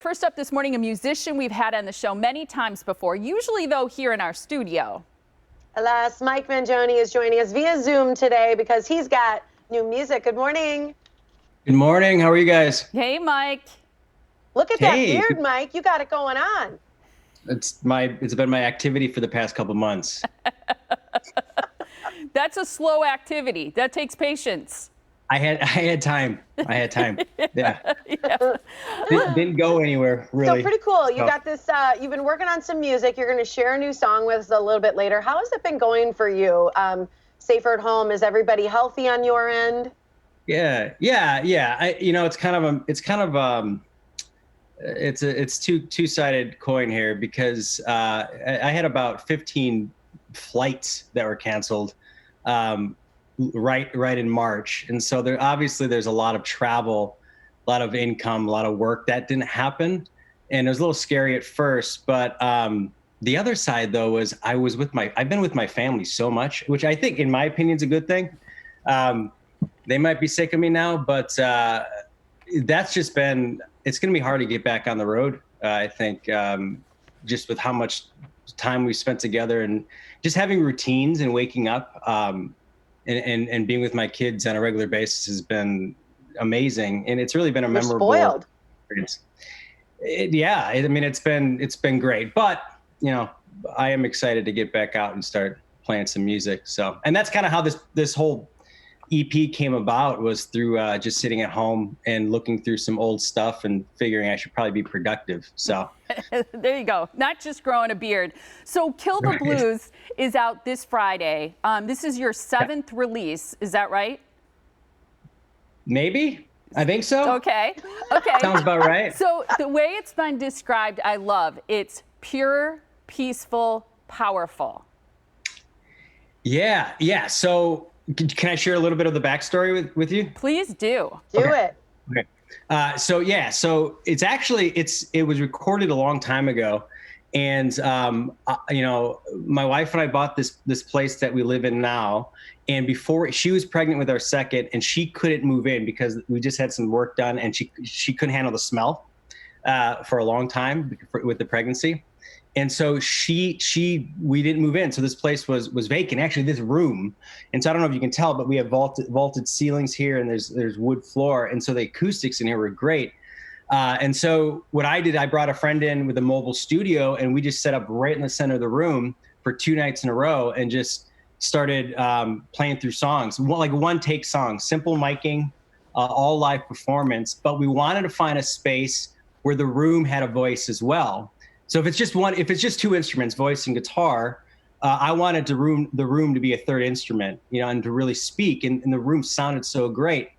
First up this morning, a musician we've had on the show many times before, usually though here in our studio. Alas, Mike Mangione is joining us via Zoom today because he's got new music. Good morning. Good morning. How are you guys? Hey, Mike. Look at that Hey. beard, Mike. You got it going on. It's been my activity for the past couple months. That's a slow activity. That takes patience. I had time. Yeah. Didn't go anywhere, really. So pretty cool. You got this, you've been working on some music. You're going to share a new song with us a little bit later. How has it been going for you? Safer at home. Is everybody healthy on your end? Yeah. It's two-sided coin here because I had about 15 flights that were canceled right in March, and so there's a lot of travel, a lot of income, a lot of work that didn't happen, and it was a little scary at first. But the other side though was I've been with my family so much, which I think in my opinion is a good thing. They might be sick of me now, but that's just been. It's going to be hard to get back on the road. I think just with how much time we spent together and just having routines and waking up and being with my kids on a regular basis has been amazing. And it's really been a memorable experience. It's been great, but I am excited to get back out and start playing some music. So, and that's kind of how this whole EP came about, was through just sitting at home and looking through some old stuff and figuring I should probably be productive. So there you go. Not just growing a beard. So Kill the Blues is out this Friday. This is your 7th release. Is that right? Maybe. I think so. Okay. Sounds about right. So the way it's been described, I love. It's pure, peaceful, powerful. Yeah. So can I share a little bit of the backstory with you? Please do. Do it. Okay. So it's actually, it was recorded a long time ago. And, my wife and I bought this place that we live in now. And before, she was pregnant with our second, and she couldn't move in because we just had some work done, and she couldn't handle the smell for a long time with the pregnancy. And so we didn't move in. So this place was vacant, actually this room. And so I don't know if you can tell, but we have vaulted ceilings here, and there's wood floor. And so the acoustics in here were great. And so what I did, I brought a friend in with a mobile studio, and we just set up right in the center of the room for 2 nights in a row and just started playing through songs, like one take songs, simple miking, all live performance. But we wanted to find a space where the room had a voice as well. So if it's just 2 instruments, voice and guitar, I wanted the room to be a third instrument, and to really speak. And the room sounded so great.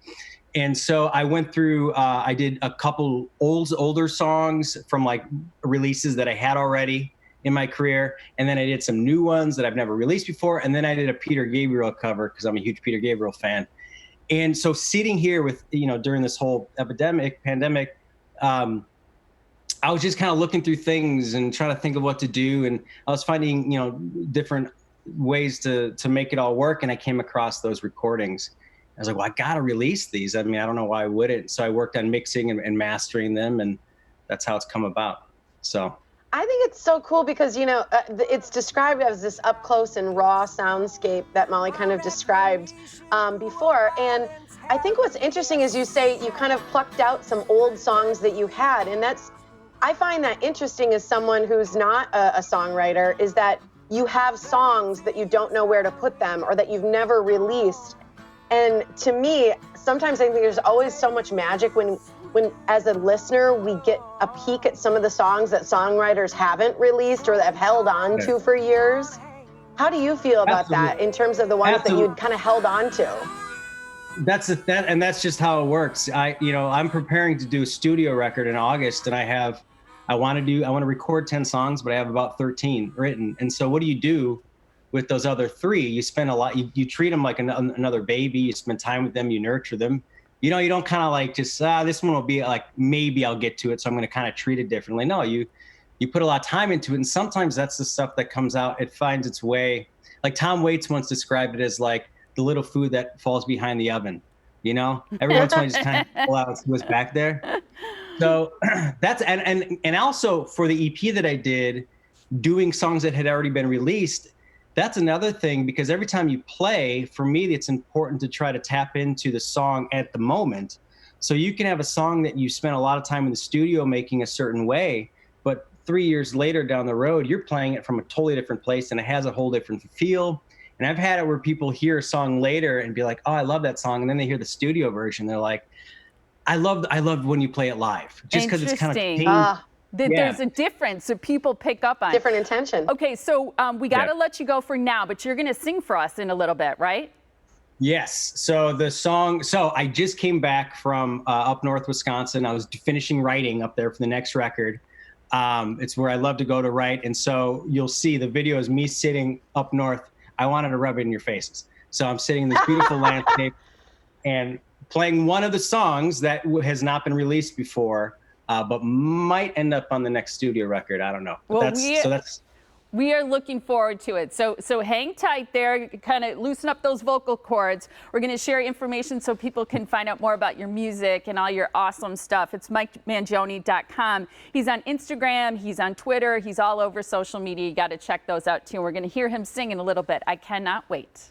And so I went through, I did a couple older songs from like releases that I had already in my career. And then I did some new ones that I've never released before. And then I did a Peter Gabriel cover because I'm a huge Peter Gabriel fan. And so sitting here with, during this whole pandemic, I was just kind of looking through things and trying to think of what to do. And I was finding, different ways to make it all work. And I came across those recordings. I was like, well, I got to release these. I mean, I don't know why I wouldn't. So I worked on mixing and mastering them. And that's how it's come about. So I think it's so cool because, it's described as this up close and raw soundscape that Molly kind of described before. And I think what's interesting is you say you kind of plucked out some old songs that you had. And I find that interesting as someone who's not a songwriter, is that you have songs that you don't know where to put them or that you've never released. And to me, sometimes I think there's always so much magic when as a listener, we get a peek at some of the songs that songwriters haven't released or that have held on to for years. How do you feel about that in terms of the ones that you'd kind of held on to? And that's just how it works. I'm preparing to do a studio record in August, and I want to record 10 songs, but I have about 13 written. And so what do you do with those other 3? You spend a lot, you treat them like another baby. You spend time with them, you nurture them. You don't kind of like just, this one will be like, maybe I'll get to it, so I'm going to kind of treat it differently. No, you put a lot of time into it. And sometimes that's the stuff that comes out. It finds its way. Like Tom Waits once described it as like the little food that falls behind the oven. Every once in a while, you just kind of pull out what's back there. So that's and also for the EP that I did, doing songs that had already been released. That's another thing, because every time you play, for me, it's important to try to tap into the song at the moment. So you can have a song that you spent a lot of time in the studio making a certain way, but 3 years later down the road, you're playing it from a totally different place and it has a whole different feel. And I've had it where people hear a song later and be like, oh, I love that song. And then they hear the studio version. They're like, I loved when you play it live, just because it's kind of Interesting. changed. There's a difference, so people pick up on. Different intention. Okay, so we got to let you go for now, but you're going to sing for us in a little bit, right? Yes. So the song, so I just came back from up north Wisconsin. I was finishing writing up there for the next record. It's where I love to go to write. And so you'll see the video is me sitting up north. I wanted to rub it in your faces. So I'm sitting in this beautiful landscape and playing one of the songs that has not been released before, but might end up on the next studio record. I don't know. But Well, we are looking forward to it. So hang tight there, kind of loosen up those vocal cords. We're going to share information so people can find out more about your music and all your awesome stuff. It's MikeMangione.com. He's on Instagram, he's on Twitter, he's all over social media. You got to check those out too. We're going to hear him sing in a little bit. I cannot wait.